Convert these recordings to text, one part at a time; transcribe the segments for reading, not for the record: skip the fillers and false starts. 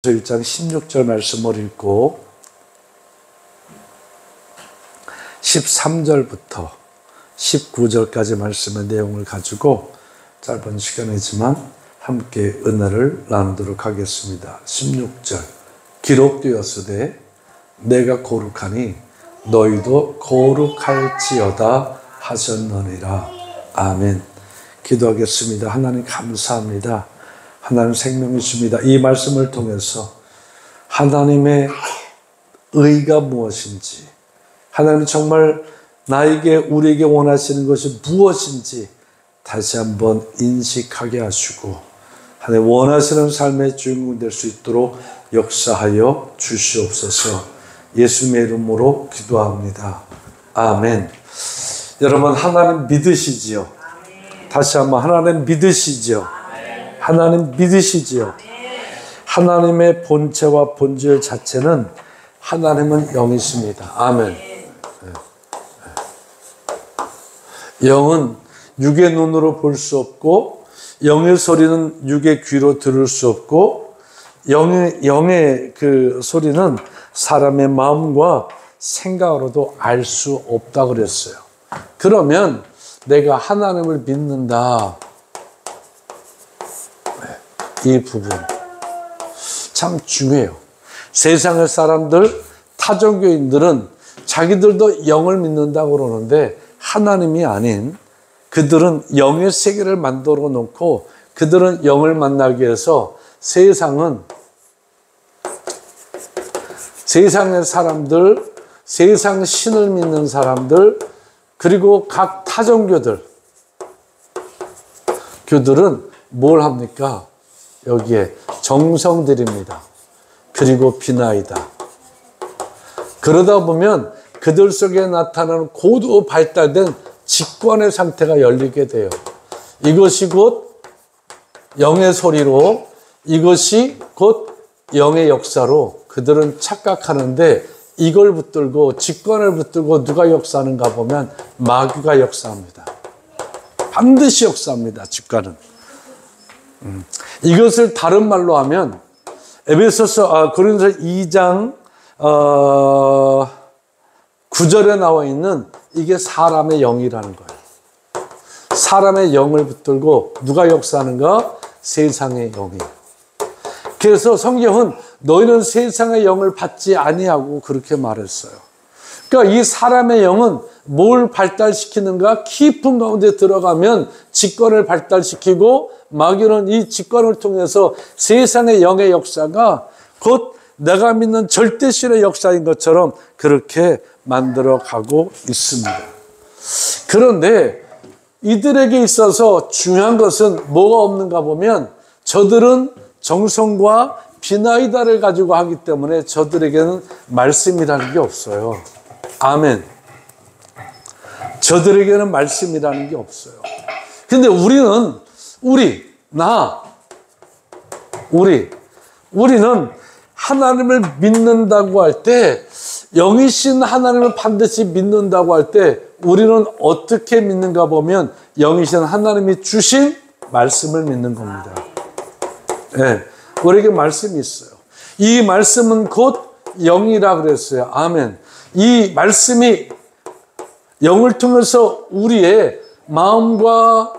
1장 16절 말씀을 읽고 13절부터 19절까지 말씀의 내용을 가지고 짧은 시간이지만 함께 은혜를 나누도록 하겠습니다. 16절 기록되었으되 내가 거룩하니 너희도 거룩할지어다 하셨느니라. 아멘. 기도하겠습니다. 하나님 감사합니다. 하나님 생명이십니다. 이 말씀을 통해서 하나님의 의가 무엇인지, 하나님 정말 나에게 우리에게 원하시는 것이 무엇인지 다시 한번 인식하게 하시고 하나님 원하시는 삶의 주인공 될 수 있도록 역사하여 주시옵소서. 예수님의 이름으로 기도합니다. 아멘. 여러분 하나님 믿으시지요? 다시 한번 하나님 믿으시지요? 하나님 믿으시지요? 하나님의 본체와 본질 자체는 하나님은 영이십니다. 아멘. 영은 육의 눈으로 볼 수 없고 영의 소리는 육의 귀로 들을 수 없고 영의 그 소리는 사람의 마음과 생각으로도 알 수 없다 그랬어요. 그러면 내가 하나님을 믿는다. 이 부분 참 중요해요. 세상의 사람들, 타종교인들은 자기들도 영을 믿는다고 그러는데 하나님이 아닌 그들은 영의 세계를 만들어 놓고 그들은 영을 만나기 위해서 세상의 사람들, 세상 신을 믿는 사람들, 그리고 각 타종교들은 뭘 합니까? 여기에 정성 들입니다. 그리고 비나이다. 그러다 보면 그들 속에 나타나는 고도 발달된 직관의 상태가 열리게 돼요. 이것이 곧 영의 소리로, 이것이 곧 영의 역사로 그들은 착각하는데 이걸 붙들고 직관을 붙들고 누가 역사하는가 보면 마귀가 역사합니다. 반드시 역사합니다. 직관은. 이것을 다른 말로 하면 고린도서 2장 9절에 나와 있는 이게 사람의 영이라는 거예요. 사람의 영을 붙들고 누가 역사하는가? 세상의 영이에요. 그래서 성경은 너희는 세상의 영을 받지 아니하고 그렇게 말했어요. 그러니까 이 사람의 영은 뭘 발달시키는가? 깊은 가운데 들어가면 직관을 발달시키고 마귀는 이 직관을 통해서 세상의 영의 역사가 곧 내가 믿는 절대신의 역사인 것처럼 그렇게 만들어가고 있습니다. 그런데 이들에게 있어서 중요한 것은 뭐가 없는가 보면 저들은 정성과 비나이다를 가지고 하기 때문에 저들에게는 말씀이라는 게 없어요. 아멘. 저들에게는 말씀이라는 게 없어요. 근데 우리는 하나님을 믿는다고 할 때, 영이신 하나님을 반드시 믿는다고 할 때, 우리는 어떻게 믿는가 보면, 영이신 하나님이 주신 말씀을 믿는 겁니다. 네, 우리에게 말씀이 있어요. 이 말씀은 곧 영이라 그랬어요. 아멘. 이 말씀이 영을 통해서 우리의 마음과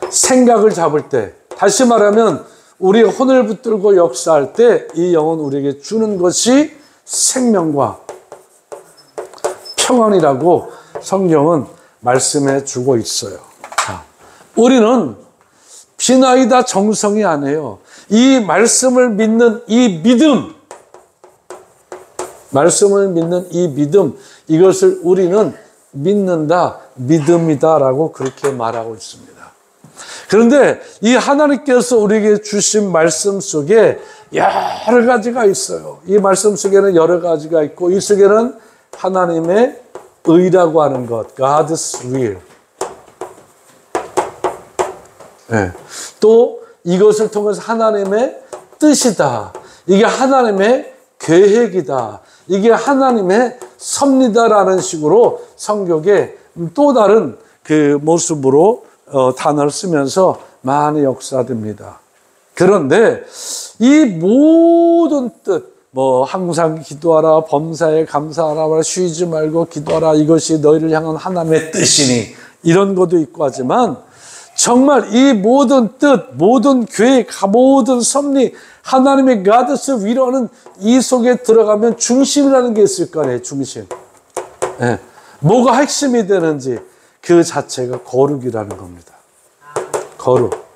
생각을 잡을 때, 다시 말하면 우리의 혼을 붙들고 역사할 때 이 영은 우리에게 주는 것이 생명과 평안이라고 성경은 말씀해 주고 있어요. 자, 우리는 비나이다 정성이 아니에요. 이 말씀을 믿는 이 믿음, 이것을 우리는 믿는다, 믿음이다라고 그렇게 말하고 있습니다. 그런데 이 하나님께서 우리에게 주신 말씀 속에 여러 가지가 있어요. 이 말씀 속에는 여러 가지가 있고 이 속에는 하나님의 의라고 하는 것, God's will. 네. 또 이것을 통해서 하나님의 뜻이다. 이게 하나님의 계획이다. 이게 하나님의 섭리다라는 식으로 성경에 또 다른 그 모습으로 단어를 쓰면서 많이 역사됩니다. 그런데 이 모든 뜻, 항상 기도하라, 범사에 감사하라, 쉬지 말고 기도하라, 이것이 너희를 향한 하나님의 뜻이니, 이런 것도 있고 하지만, 정말 이 모든 뜻, 모든 계획, 모든 섭리, 하나님의 가드스 위로하는 이 속에 들어가면 중심이라는 게 있을 거 아니에요, 중심. 네. 뭐가 핵심이 되는지 그 자체가 거룩이라는 겁니다. 거룩.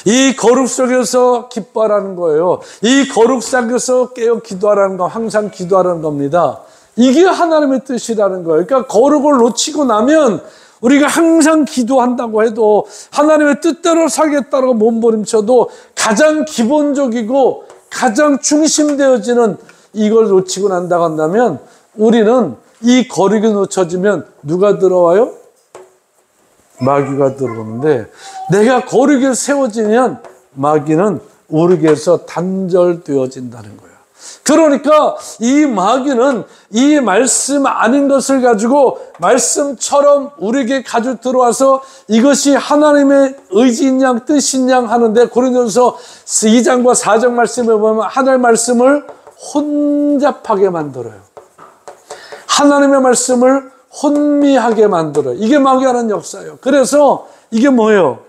이 거룩 속에서 기뻐하라는 거예요. 이 거룩 속에서 깨어 기도하라는 거, 항상 기도하라는 겁니다. 이게 하나님의 뜻이라는 거예요. 그러니까 거룩을 놓치고 나면 우리가 항상 기도한다고 해도 하나님의 뜻대로 살겠다고 몸부림쳐도 가장 기본적이고 가장 중심되어지는 이걸 놓치고 난다고 한다면 우리는 이 거룩이 놓쳐지면 누가 들어와요? 마귀가 들어오는데, 내가 거룩이 세워지면 마귀는 우리에게서 단절되어진다는 거예요. 그러니까 이 마귀는 이 말씀 아닌 것을 가지고 말씀처럼 우리에게 가지고 들어와서 이것이 하나님의 의지인 양 뜻인 양 하는데, 고린도전서 2장과 4장 말씀에 보면 하나님의 말씀을 혼잡하게 만들어요. 하나님의 말씀을 혼미하게 만들어요. 이게 마귀가 하는 역사예요. 그래서 이게 뭐예요?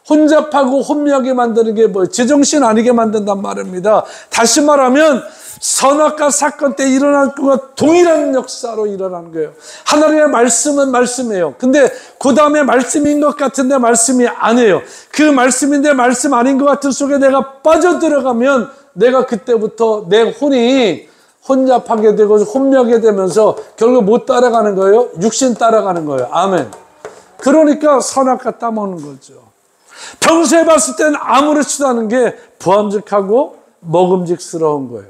혼잡하고 혼미하게 만드는 게 뭐예요? 제정신 아니게 만든단 말입니다. 다시 말하면 선악과 사건 때 일어날 것과 동일한 역사로 일어나는 거예요. 하나님의 말씀은 말씀이에요. 근데 그 다음에 말씀인 것 같은데 말씀이 아니에요. 그 말씀인데 말씀 아닌 것 같은 속에 내가 빠져들어가면 내가 그때부터 내 혼이 혼잡하게 되고 혼미하게 되면서 결국 못 따라가는 거예요? 육신 따라가는 거예요. 아멘. 그러니까 선악과 따먹는 거죠. 평소에 봤을 때는 아무렇지도 않은 게 부함직하고 먹음직스러운 거예요.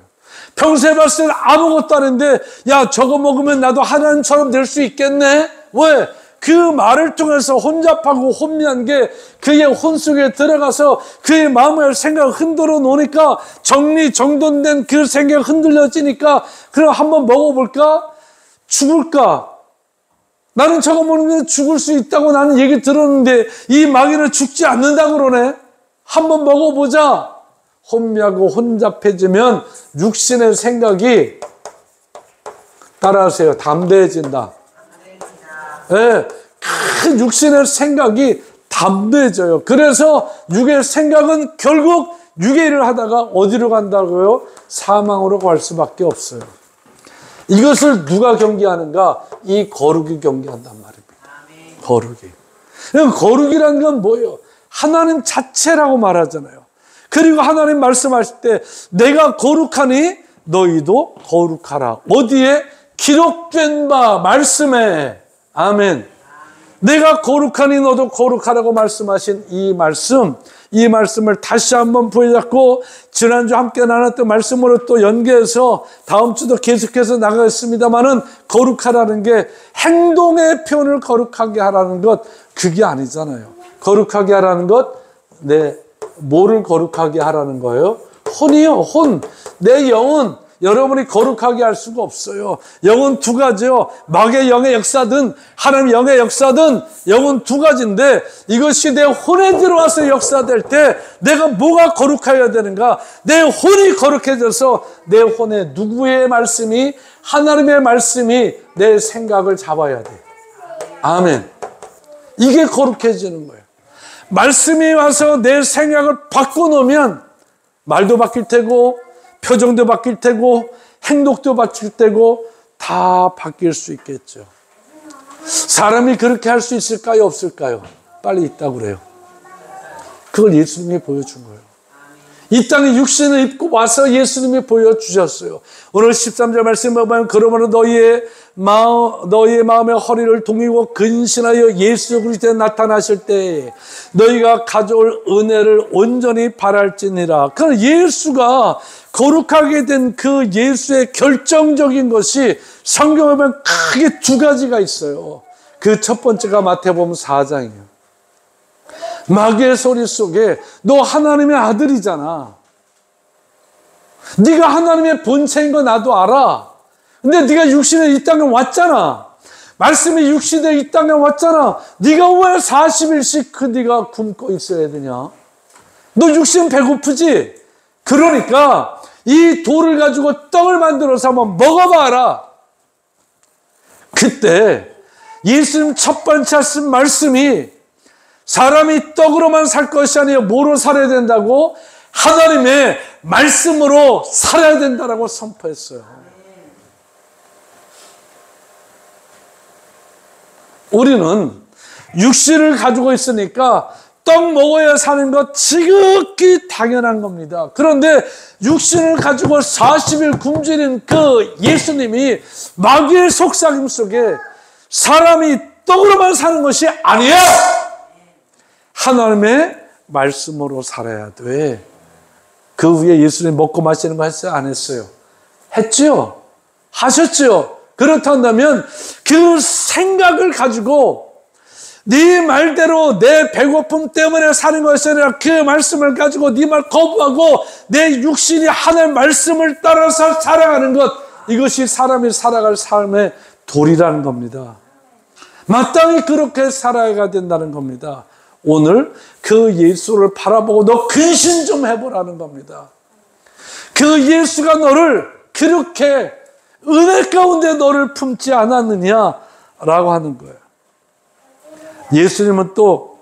평소에 봤을 때는 아무것도 아닌데, 야, 저거 먹으면 나도 하나님처럼 될 수 있겠네? 왜? 그 말을 통해서 혼잡하고 혼미한 게 그의 혼 속에 들어가서 그의 마음을 생각을 흔들어 놓으니까 정리정돈된 그 생각이 흔들려지니까, 그럼 한번 먹어볼까? 죽을까? 나는 저거 먹으면 죽을 수 있다고 나는 얘기 들었는데 이 마귀는 죽지 않는다고 그러네? 한번 먹어보자. 혼미하고 혼잡해지면 육신의 생각이, 따라하세요, 담대해진다. 네, 큰 육신의 생각이 담대해져요. 그래서 육의 생각은 결국 육의 일을 하다가 어디로 간다고요? 사망으로 갈 수밖에 없어요. 이것을 누가 경계하는가? 이 거룩이 경계한단 말입니다. 거룩이. 거룩이라는 건 뭐예요? 하나님 자체라고 말하잖아요. 그리고 하나님 말씀하실 때 내가 거룩하니 너희도 거룩하라. 어디에? 기록된 바 말씀에. 아멘. 내가 거룩하니 너도 거룩하라고 말씀하신 이 말씀을 다시 한번 부여잡고 지난주 함께 나눴던 말씀으로 또 연계해서 다음 주도 계속해서 나가겠습니다만은, 거룩하라는 게 행동의 표현을 거룩하게 하라는 것, 그게 아니잖아요. 거룩하게 하라는 것, 뭐를 거룩하게 하라는 거예요? 혼이요, 혼. 내 영은 여러분이 거룩하게 할 수가 없어요. 영은 두 가지요. 마귀의 영의 역사든 하나님의 영의 역사든 영은 두 가지인데, 이것이 내 혼에 들어와서 역사될 때 내가 뭐가 거룩해야 되는가? 내 혼이 거룩해져서 내 혼에 누구의 말씀이, 하나님의 말씀이 내 생각을 잡아야 돼. 아멘. 이게 거룩해지는 거예요. 말씀이 와서 내 생각을 바꿔놓으면 말도 바뀔 테고 표정도 바뀔 테고 행동도 바뀔 테고 다 바뀔 수 있겠죠. 사람이 그렇게 할 수 있을까요? 없을까요? 빨리 있다고 그래요. 그걸 예수님이 보여준 거예요. 이 땅에 육신을 입고 와서 예수님이 보여주셨어요. 오늘 13절 말씀에 보면, 그러므로 너희의 마음의 허리를 동이고 근신하여 예수 그리스도에 나타나실 때 너희가 가져올 은혜를 온전히 바랄지니라. 그럼 예수가 거룩하게 된 그 예수의 결정적인 것이 성경에 보면 크게 두 가지가 있어요. 그 첫 번째가 마태복음 4장이에요. 마귀의 소리 속에 너 하나님의 아들이잖아. 네가 하나님의 본체인 거 나도 알아. 근데 네가 육신에 이 땅에 왔잖아. 말씀이 육신에 이 땅에 왔잖아. 네가 왜 40일씩 네가 굶고 있어야 되냐? 너 육신 배고프지? 그러니까 이 돌을 가지고 떡을 만들어서 한번 먹어봐라. 그때 예수님 첫 번째 하신 말씀이 사람이 떡으로만 살 것이 아니라 뭐로 살아야 된다고? 하나님의 말씀으로 살아야 된다고 선포했어요. 우리는 육신을 가지고 있으니까 떡 먹어야 사는 것 지극히 당연한 겁니다. 그런데 육신을 가지고 40일 굶주린 그 예수님이 마귀의 속삭임 속에 사람이 떡으로만 사는 것이 아니야! 하나님의 말씀으로 살아야 돼. 그 위에 예수님 먹고 마시는 거 했어요? 안 했어요? 했죠? 하셨죠? 그렇다면 그 생각을 가지고 네 말대로 내 배고픔 때문에 사는 것이 아니라 그 말씀을 가지고 네 말 거부하고 내 육신이 하나님의 말씀을 따라서 살아가는 것, 이것이 사람이 살아갈 삶의 도리라는 겁니다. 마땅히 그렇게 살아야 된다는 겁니다. 오늘 그 예수를 바라보고 너 근신 좀 해보라는 겁니다. 그 예수가 너를 그렇게 은혜 가운데 너를 품지 않았느냐라고 하는 거예요. 예수님은 또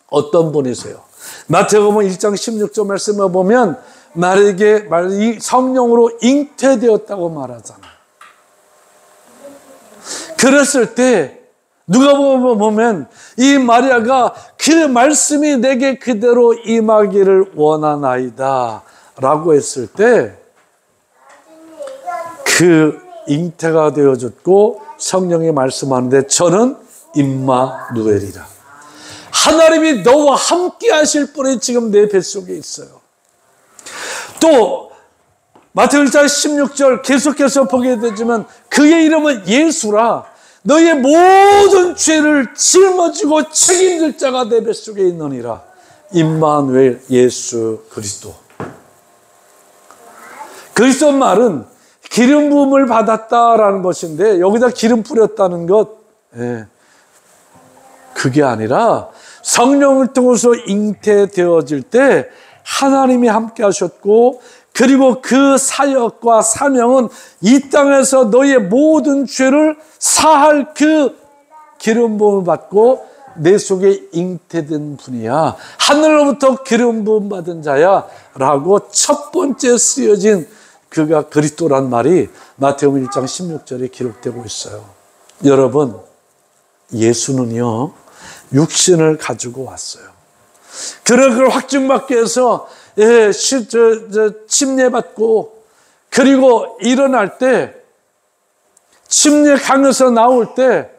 어떤 분이세요? 마태복음 1장 16절 말씀을 보면 나에게 성령으로 잉태되었다고 말하잖아요. 그랬을 때 누가 보면 이 마리아가 그 말씀이 내게 그대로 임하기를 원하나이다 라고 했을 때 그 잉태가 되어졌고 성령이 말씀하는데 저는 임마누엘이라. 하나님이 너와 함께 하실 분이 지금 내 뱃속에 있어요. 또 마태복음 1장 16절 계속해서 보게 되지만 그의 이름은 예수라. 너의 모든 죄를 짊어지고 책임질 자가 내 뱃속에 있느니라. 임마누엘 예수 그리스도. 그리스도 말은 기름 부음을 받았다라는 것인데 여기다 기름 뿌렸다는 것, 그게 아니라 성령을 통해서 잉태되어질 때 하나님이 함께 하셨고 그리고 그 사역과 사명은 이 땅에서 너의 모든 죄를 사할 그 기름 부음을 받고 내 속에 잉태된 분이야. 하늘로부터 기름 부음 받은 자야 라고 첫 번째 쓰여진 그가 그리스도란 말이 마태복음 1장 16절에 기록되고 있어요. 여러분, 예수는요 육신을 가지고 왔어요. 그걸 확증받기 위해서 침례받고 그리고 일어날 때 침례강에서 나올 때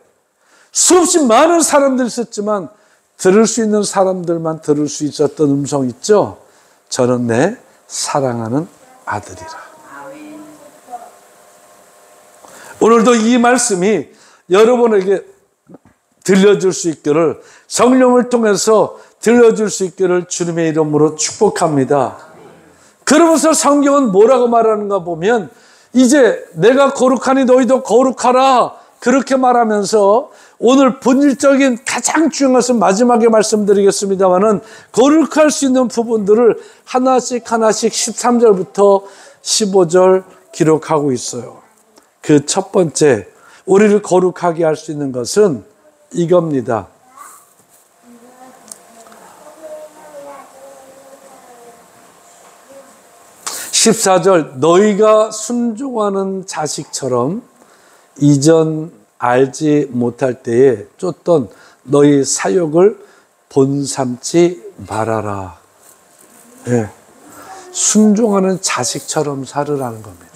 수없이 많은 사람들이 있었지만 들을 수 있는 사람들만 들을 수 있었던 음성 있죠? 저는 내 사랑하는 아들이라. 오늘도 이 말씀이 여러분에게 들려줄 수 있기를, 성령을 통해서 들려줄 수 있기를 주님의 이름으로 축복합니다. 그러면서 성경은 뭐라고 말하는가 보면 이제 내가 거룩하니 너희도 거룩하라 그렇게 말하면서 오늘 본질적인 가장 중요한 것은 마지막에 말씀드리겠습니다만은 거룩할 수 있는 부분들을 하나씩 13절부터 15절 기록하고 있어요. 그 첫 번째, 우리를 거룩하게 할 수 있는 것은 이겁니다. 14절, 너희가 순종하는 자식처럼 이전 알지 못할 때에 쫓던 너희 사욕을 본삼지 말아라. 순종하는 자식처럼 살으라는 겁니다.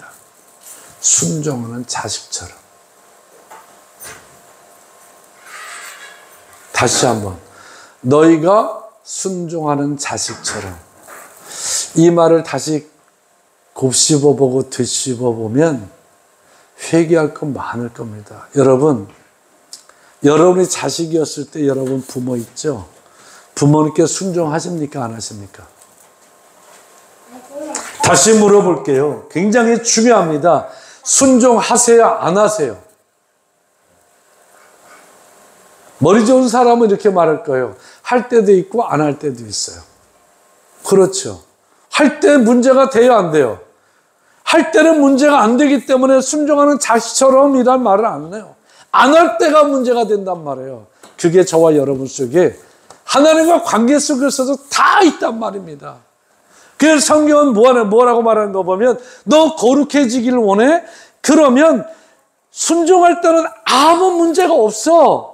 순종하는 자식처럼. 다시 한번, 너희가 순종하는 자식처럼. 이 말을 다시 곱씹어보고 되씹어보면 회개할 건 많을 겁니다. 여러분, 여러분이 자식이었을 때 여러분 부모 있죠? 부모님께 순종하십니까? 안 하십니까? 다시 물어볼게요. 굉장히 중요합니다. 순종하세요? 안 하세요? 머리 좋은 사람은 이렇게 말할 거예요. 할 때도 있고 안 할 때도 있어요. 그렇죠. 할 때 문제가 돼야 안 돼요. 할 때는 문제가 안 되기 때문에 순종하는 자식처럼 이란 말을 안 해요. 안 할 때가 문제가 된단 말이에요. 그게 저와 여러분 속에 하나님과 관계 속에서도 다 있단 말입니다. 그래서 성경은 뭐라고 말하는 거 보면 너 거룩해지기를 원해? 그러면 순종할 때는 아무 문제가 없어.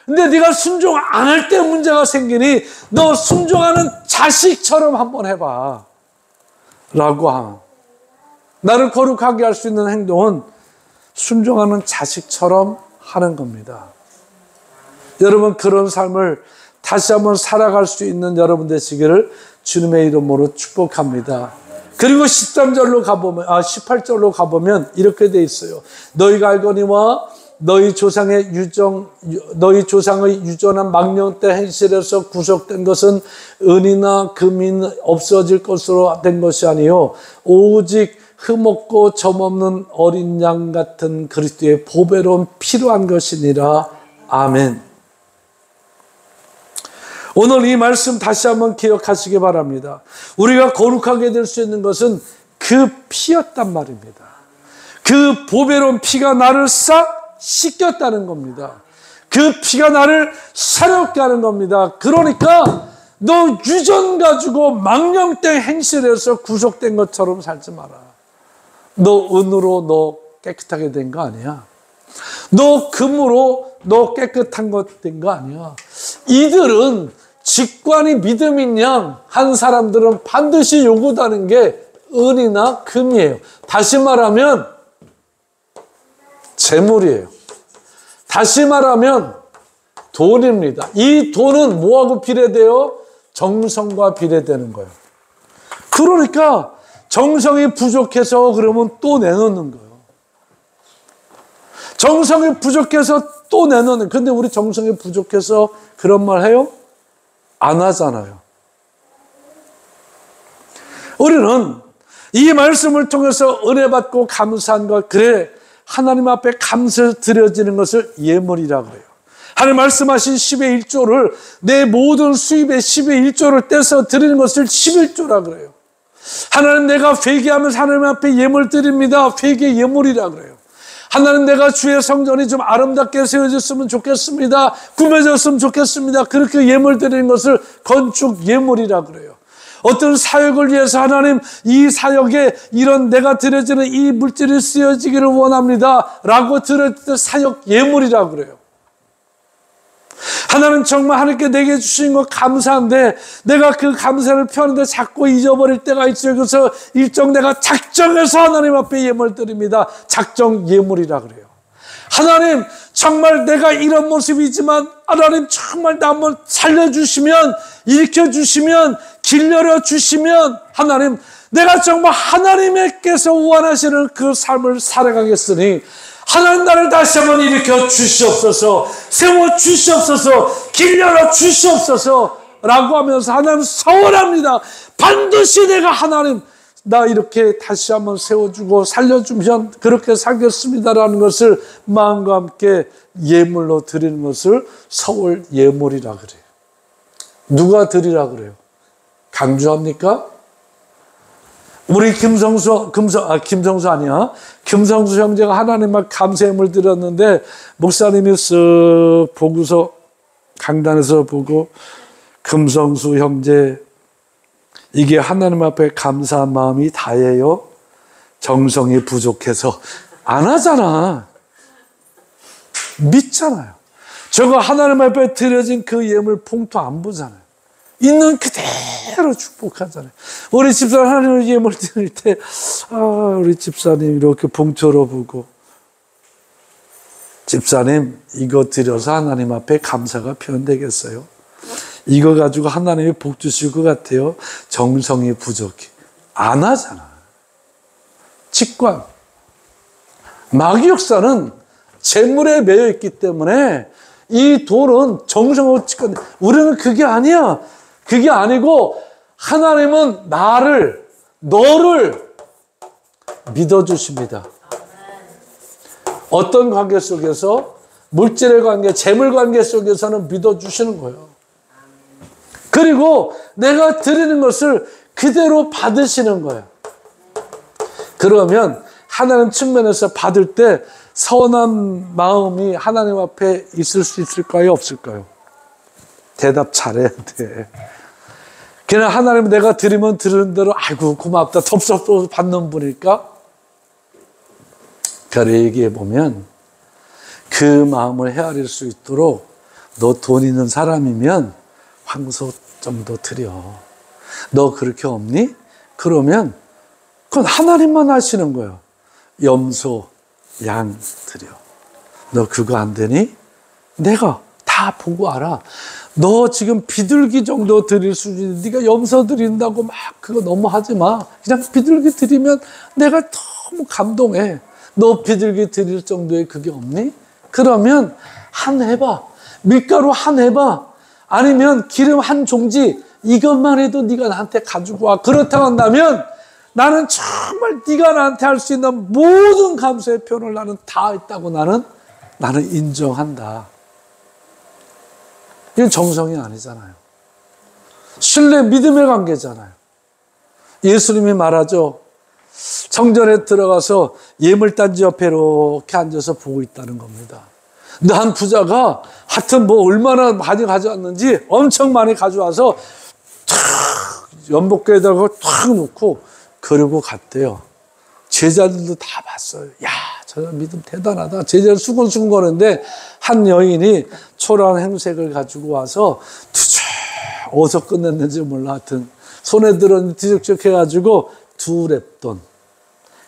근데 네가 순종 안 할 때 문제가 생기니 너 순종하는 자식처럼 한번 해봐. 라고 하면 나를 거룩하게 할 수 있는 행동은 순종하는 자식처럼 하는 겁니다. 여러분 그런 삶을 다시 한번 살아갈 수 있는 여러분 되시기를 주님의 이름으로 축복합니다. 그리고 18절로 가보면 이렇게 돼 있어요. 너희가 알거니와 너희 조상의 유전한 망령 때 행실에서 구속된 것은 은이나 금이 없어질 것으로 된 것이 아니요 오직 흠없고 점없는 어린 양 같은 그리스도의 보배로운 필요한 것이니라. 아멘. 오늘 이 말씀 다시 한번 기억하시기 바랍니다. 우리가 거룩하게 될 수 있는 것은 그 피였단 말입니다. 그 보배로운 피가 나를 싹 씻겼다는 겁니다. 그 피가 나를 새롭게 하는 겁니다. 그러니까 너 유전 가지고 망령된 행실에서 구속된 것처럼 살지 마라. 너 은으로 너 깨끗하게 된 거 아니야. 너 금으로 너 깨끗한 것 된 거 아니야. 이들은 직관이 믿음인 양 한 사람들은 반드시 요구하는 게 은이나 금이에요. 다시 말하면 재물이에요. 다시 말하면 돈입니다. 이 돈은 뭐하고 비례돼요? 정성과 비례되는 거예요. 그러니까 정성이 부족해서 그러면 또 내놓는 거예요. 정성이 부족해서 또 내놓는. 근데 우리 정성이 부족해서 그런 말 해요? 안 하잖아요. 우리는 이 말씀을 통해서 은혜 받고 감사한 것, 그래 하나님 앞에 감사를 드려지는 것을 예물이라고 해요. 하나님 말씀하신 10의 1조를 내 모든 수입의 10의 1조를 떼서 드리는 것을 11조라고 그래요. 하나님 내가 회개하면서 하나님 앞에 예물 드립니다. 회개 예물이라고 그래요. 하나님 내가 주의 성전이 좀 아름답게 세워졌으면 좋겠습니다. 꾸며졌으면 좋겠습니다. 그렇게 예물 드리는 것을 건축 예물이라고 그래요. 어떤 사역을 위해서 하나님 이 사역에 이런 내가 드려지는 이 물질이 쓰여지기를 원합니다. 라고 드려질 사역 예물이라고 그래요. 하나님 정말 하나님께 내게 주신 것 감사한데 내가 그 감사를 표하는데 자꾸 잊어버릴 때가 있어요. 그래서 일정 내가 작정해서 하나님 앞에 예물 드립니다. 작정 예물이라 그래요. 하나님 정말 내가 이런 모습이지만 하나님 정말 나 한번 살려주시면 일으켜주시면 길 열어주시면 하나님 내가 정말 하나님께서 원하시는 그 삶을 살아가겠으니 하나님 나를 다시 한번 일으켜 주시옵소서, 세워 주시옵소서, 길 열어 주시옵소서 라고 하면서 하나님 서원합니다. 반드시 내가 하나님 나 이렇게 다시 한번 세워주고 살려주면 그렇게 살겠습니다라는 것을 마음과 함께 예물로 드리는 것을 서울 예물이라 그래요. 누가 드리라 그래요? 강조합니까? 우리 김성수 아니야. 김성수 형제가 하나님 앞 감사함을 드렸는데 목사님이 쓱 보고서 강단에서 보고 김성수 형제 이게 하나님 앞에 감사한 마음이 다예요? 정성이 부족해서 안 하잖아. 믿잖아요. 저거 하나님 앞에 드려진 그 예물 봉투 안 보잖아요. 있는 그대로 축복하잖아요. 우리 집사님 하나님을 예물 드릴 때 우리 집사님 이렇게 봉투로 보고 집사님 이거 드려서 하나님 앞에 감사가 표현되겠어요? 이거 가지고 하나님이 복 주실 것 같아요? 정성이 부족해. 안 하잖아. 직관. 마귀 역사는 재물에 매여 있기 때문에 이 돈은 정성으로 직관. 우리는 그게 아니야. 그게 아니고 하나님은 너를 믿어주십니다. 어떤 관계 속에서? 물질의 관계, 재물 관계 속에서는 믿어주시는 거예요. 그리고 내가 드리는 것을 그대로 받으시는 거예요. 그러면 하나님 측면에서 받을 때 선한 마음이 하나님 앞에 있을 수 있을까요? 없을까요? 대답 잘해야 돼. 그냥 하나님 내가 드리면 드리는 대로 아이고 고맙다 덥석덥석 받는 분일까? 그래 얘기해 보면 그 마음을 헤아릴 수 있도록 너 돈 있는 사람이면 황소 정도 드려. 너 그렇게 없니? 그러면 그건 하나님만 하시는 거예요. 염소, 양 드려. 너 그거 안 되니? 내가 다 보고 알아. 너 지금 비둘기 정도 드릴 수준인데 네가 염소 드린다고 막 그거 너무 하지 마. 그냥 비둘기 드리면 내가 너무 감동해. 너 비둘기 드릴 정도의 그게 없니? 그러면 한 해봐. 밀가루 한 해봐. 아니면 기름 한 종지 이것만 해도 네가 나한테 가지고 와. 그렇다고 한다면 나는 정말 네가 나한테 할 수 있는 모든 감사의 표현을 나는 다 했다고 나는 인정한다. 이건 정성이 아니잖아요. 신뢰, 믿음의 관계잖아요. 예수님이 말하죠. 성전에 들어가서 예물단지 옆에 이렇게 앉아서 보고 있다는 겁니다. 근데 한 부자가 하여튼 뭐 얼마나 많이 가져왔는지 엄청 많이 가져와서 탁 연복궤에다가 탁 놓고 그러고 갔대요. 제자들도 다 봤어요. 야, 저 믿음 대단하다. 제자들 수근수근 거는데 한 여인이 초라한 행색을 가지고 와서 어디서 끝냈는지 몰라. 하여튼 손에 들었는데 뒤적뒤적 해가지고 2렙돈.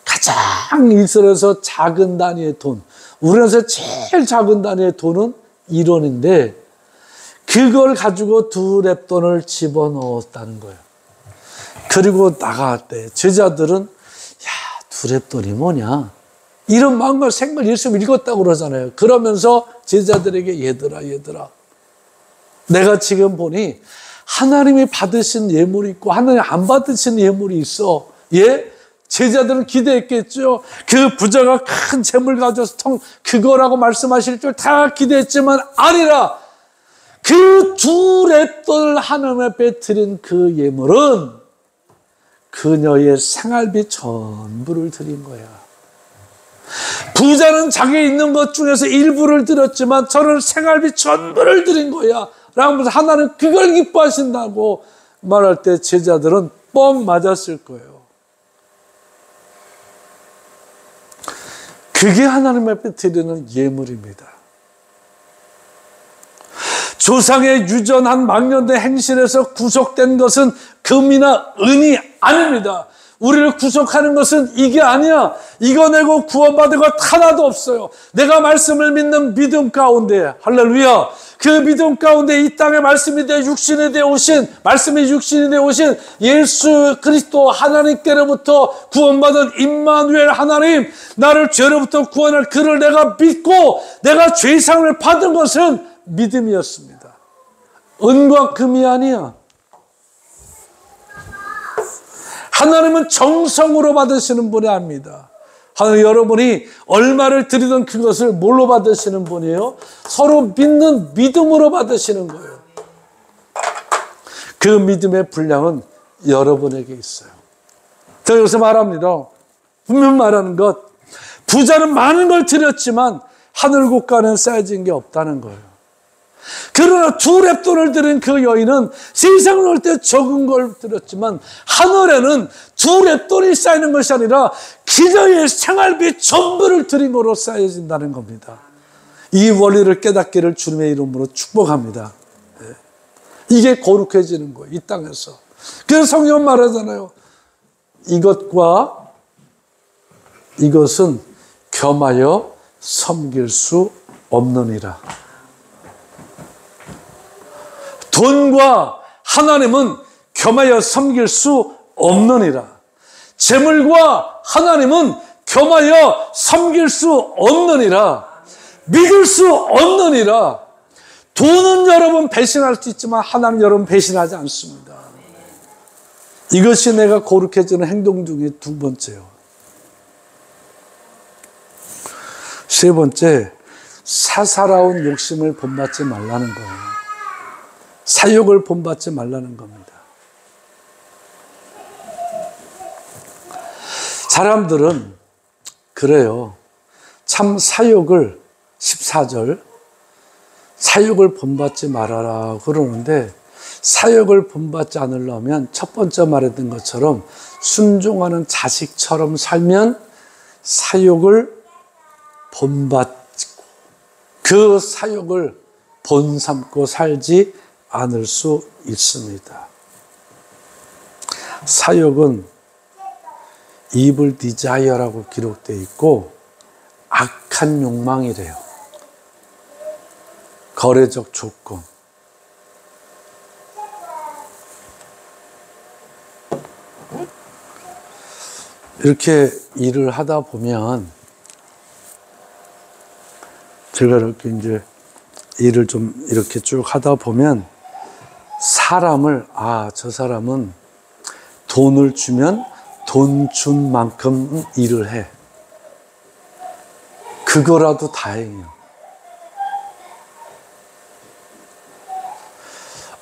가장 이스라엘에서 작은 단위의 돈. 우리나라에서 제일 작은 단위의 돈은 1원인데 그걸 가지고 2렙돈을 집어넣었다는 거예요. 그리고 나갔대. 제자들은 야, 2렙돈이 뭐냐? 이런 마음과 생각 예수님 읽었다고 그러잖아요. 그러면서 제자들에게 얘들아 내가 지금 보니 하나님이 받으신 예물이 있고 하나님 안 받으신 예물이 있어. 예? 제자들은 기대했겠죠. 그 부자가 큰 재물 가져서 그거라고 말씀하실 줄 다 기대했지만 아니라 그 2렙돈을 하나님 앞에 드린 그 예물은 그녀의 생활비 전부를 드린 거야. 부자는 자기 있는 것 중에서 일부를 드렸지만 저는 생활비 전부를 드린 거야. 라면서 하나는 그걸 기뻐하신다고 말할 때 제자들은 뻥 맞았을 거예요. 그게 하나님 앞에 드리는 예물입니다. 조상의 유전한 망령된 행실에서 구속된 것은 금이나 은이 아닙니다. 우리를 구속하는 것은 이게 아니야. 이거 내고 구원받은 것 하나도 없어요. 내가 말씀을 믿는 믿음 가운데, 할렐루야. 그 믿음 가운데 이 땅에 말씀이 되어 육신이 되어 오신, 말씀이 육신이 되어 오신 예수 그리스도 하나님께로부터 구원받은 임마누엘 하나님, 나를 죄로부터 구원할 그를 내가 믿고 내가 죄상을 받은 것은 믿음이었습니다. 은과 금이 아니야. 하나님은 정성으로 받으시는 분이 아닙니다. 하나님, 여러분이 얼마를 드리든 그것을 뭘로 받으시는 분이에요? 서로 믿는 믿음으로 받으시는 거예요. 그 믿음의 분량은 여러분에게 있어요. 저 여기서 말합니다. 분명 말하는 것, 부자는 많은 걸 드렸지만 하늘 국가는 쌓여진 게 없다는 거예요. 그러나 2렙돈을 드린 그 여인은 세상을 올 때 적은 걸 드렸지만 하늘에는 2렙돈이 쌓이는 것이 아니라 그녀의 생활비 전부를 드린 거로 쌓여진다는 겁니다. 이 원리를 깨닫기를 주님의 이름으로 축복합니다. 이게 거룩해지는 거예요, 이 땅에서. 그래서 성경은 말하잖아요. 이것과 이것은 겸하여 섬길 수 없느니라. 돈과 하나님은 겸하여 섬길 수 없느니라. 재물과 하나님은 겸하여 섬길 수 없느니라. 믿을 수 없느니라. 돈은 여러분 배신할 수 있지만 하나님 여러분 배신하지 않습니다. 이것이 내가 거룩해지는 행동 중에 2번째요. 3번째, 사사로운 욕심을 본받지 말라는 거예요. 사욕을 본받지 말라는 겁니다. 사람들은 그래요. 참 사욕을 14절 사욕을 본받지 말아라 그러는데 사욕을 본받지 않으려면 첫 번째 말했던 것처럼 순종하는 자식처럼 살면 사욕을 본받고 그 사욕을 본삼고 살지 않을 수 있습니다. 사욕은 evil desire라고 기록되어 있고 악한 욕망이래요. 거래적 조건. 이렇게 일을 하다 보면 제가 이렇게 이제 일을 좀 이렇게 쭉 하다 보면 사람을 저 사람은 돈을 주면 돈 준 만큼 일을 해. 그거라도 다행이에요.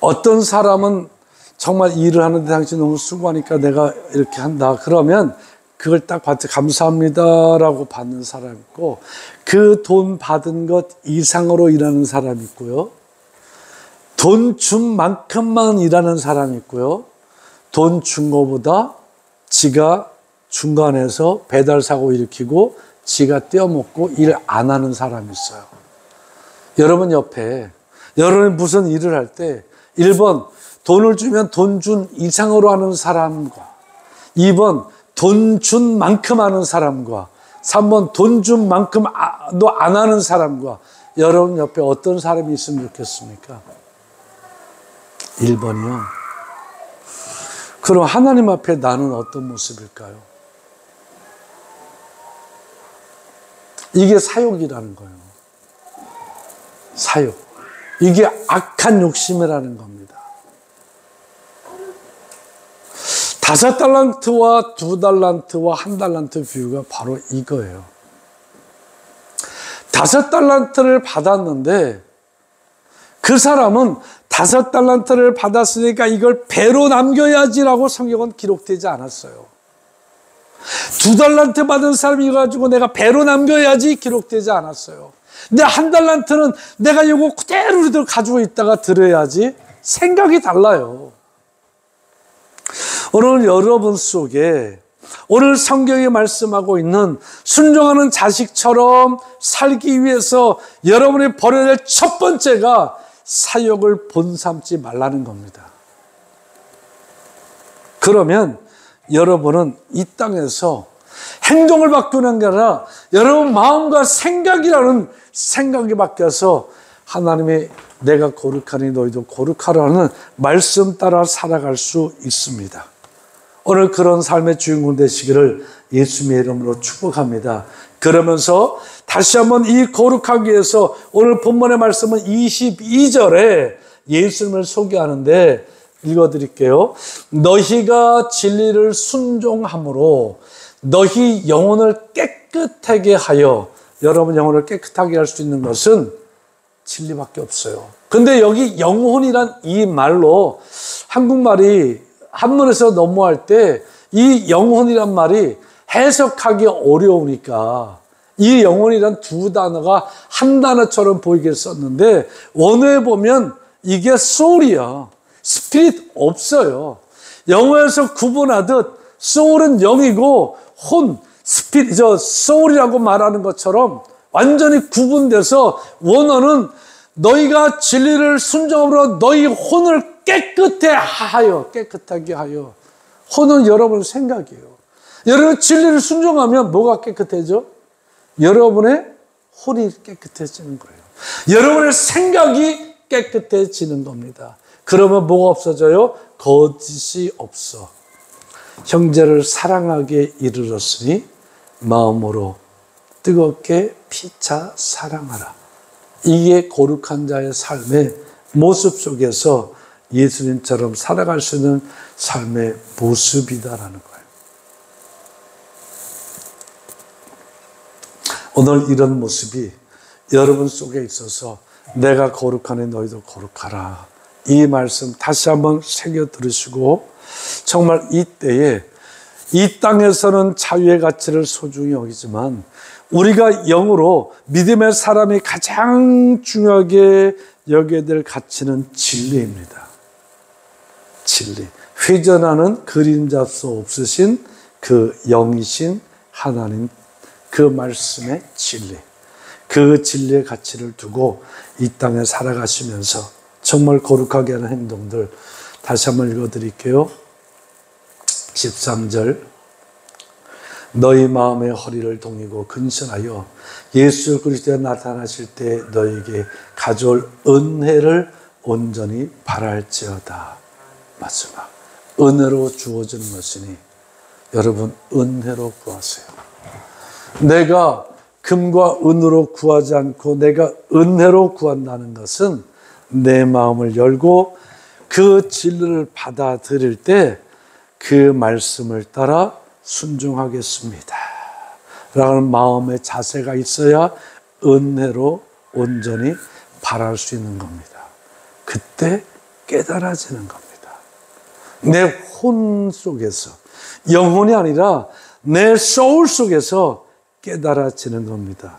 어떤 사람은 정말 일을 하는데 당신 너무 수고하니까 내가 이렇게 한다. 그러면 그걸 딱 받고 감사합니다라고 받는 사람 있고 그 돈 받은 것 이상으로 일하는 사람 있고요. 돈 준 만큼만 일하는 사람 있고요. 돈 준 거보다 지가 중간에서 배달 사고 일으키고 지가 떼어먹고 일 안 하는 사람이 있어요. 여러분 옆에 여러분이 무슨 일을 할 때 1번 돈을 주면 돈 준 이상으로 하는 사람과 2번 돈 준 만큼 하는 사람과 3번 돈 준 만큼도 안 하는 사람과 여러분 옆에 어떤 사람이 있으면 좋겠습니까? 1번이요. 그럼 하나님 앞에 나는 어떤 모습일까요? 이게 사욕이라는 거예요. 사욕. 이게 악한 욕심이라는 겁니다. 5달란트와 2달란트와 1달란트 비유가 바로 이거예요. 5달란트를 받았는데 그 사람은 5달란트를 받았으니까 이걸 배로 남겨야지라고 성경은 기록되지 않았어요. 2달란트 받은 사람이 가지고 내가 배로 남겨야지 기록되지 않았어요. 근데 1달란트는 내가 이거 그대로 가지고 있다가 드려야지 생각이 달라요. 오늘 여러분 속에 오늘 성경이 말씀하고 있는 순종하는 자식처럼 살기 위해서 여러분이 버려야 될 첫 번째가 사욕을 본삼지 말라는 겁니다. 그러면 여러분은 이 땅에서 행동을 바꾸는 게 아니라 여러분 마음과 생각이라는 생각이 바뀌어서 하나님이 내가 거룩하니 너희도 거룩하라는 말씀 따라 살아갈 수 있습니다. 오늘 그런 삶의 주인공 되시기를 예수님의 이름으로 축복합니다. 그러면서 다시 한번 이 거룩하기 위해서 오늘 본문의 말씀은 22절에 예수님을 소개하는데 읽어드릴게요. 너희가 진리를 순종함으로 너희 영혼을 깨끗하게 하여, 여러분 영혼을 깨끗하게 할 수 있는 것은 진리밖에 없어요. 근데 여기 영혼이란 이 말로 한국말이 한문에서 넘어갈 때 이 영혼이란 말이 해석하기 어려우니까 이 영혼이란 두 단어가 한 단어처럼 보이게 썼는데 원어에 보면 이게 soul이야. 스피릿 없어요. 영어에서 구분하듯 soul은 영이고 혼, 스피릿, soul이라고 말하는 것처럼 완전히 구분돼서 원어는 너희가 진리를 순종함으로 너희 혼을 깨끗하게 하여. 혼은 여러분 생각이에요. 여러분 진리를 순종하면 뭐가 깨끗해져? 여러분의 혼이 깨끗해지는 거예요. 여러분의 생각이 깨끗해지는 겁니다. 그러면 뭐가 없어져요? 거짓이 없어. 형제를 사랑하게 이르렀으니 마음으로 뜨겁게 피차 사랑하라. 이게 거룩한 자의 삶의 모습 속에서 예수님처럼 살아갈 수 있는 삶의 모습이다라는 거예요. 오늘 이런 모습이 여러분 속에 있어서 내가 거룩하니 너희도 거룩하라. 이 말씀 다시 한번 새겨 들으시고 정말 이때에 이 땅에서는 자유의 가치를 소중히 여기지만 우리가 영으로 믿음의 사람이 가장 중요하게 여겨야 될 가치는 진리입니다. 진리. 회전하는 그림자 수 없으신 그 영이신 하나님, 그 말씀의 진리. 그 진리의 가치를 두고 이 땅에 살아가시면서 정말 거룩하게 하는 행동들 다시 한번 읽어드릴게요. 13절. 너희 마음의 허리를 동이고 근신하여 예수 그리스도에 나타나실 때 너희에게 가져올 은혜를 온전히 바랄지어다. 마지막 은혜로 주어지는 것이니 여러분 은혜로 구하세요. 내가 금과 은으로 구하지 않고 내가 은혜로 구한다는 것은 내 마음을 열고 그 진리를 받아들일 때 그 말씀을 따라 순종하겠습니다 라는 마음의 자세가 있어야 은혜로 온전히 바랄 수 있는 겁니다. 그때 깨달아지는 겁니다. 내 혼 속에서, 영혼이 아니라 내 소울 속에서 깨달아지는 겁니다.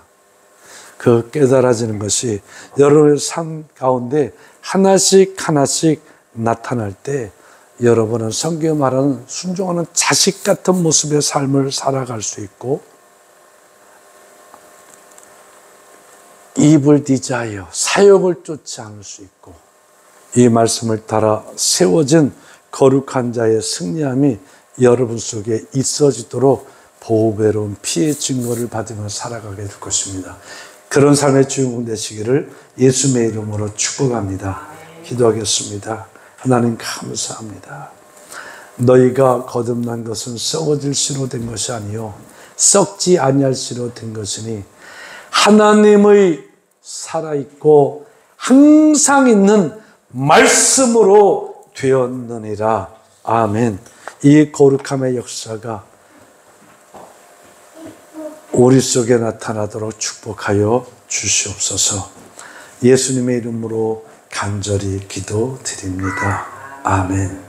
그 깨달아지는 것이 여러분의 삶 가운데 하나씩 하나씩 나타날 때 여러분은 성경에 말하는 순종하는 자식 같은 모습의 삶을 살아갈 수 있고 evil desire, 사욕을 쫓지 않을 수 있고 이 말씀을 따라 세워진 거룩한 자의 승리함이 여러분 속에 있어지도록 보배로운 피의 증거를 받으며 살아가게 될 것입니다. 그런 삶의 주인공 되시기를 예수님의 이름으로 축복합니다. 기도하겠습니다. 하나님 감사합니다. 너희가 거듭난 것은 썩어질 씨로 된 것이 아니요 썩지 아니할 씨로 된 것이니 하나님의 살아있고 항상 있는 말씀으로 되었느니라. 아멘. 이 거룩함의 역사가 우리 속에 나타나도록 축복하여 주시옵소서. 예수님의 이름으로 간절히 기도드립니다. 아멘.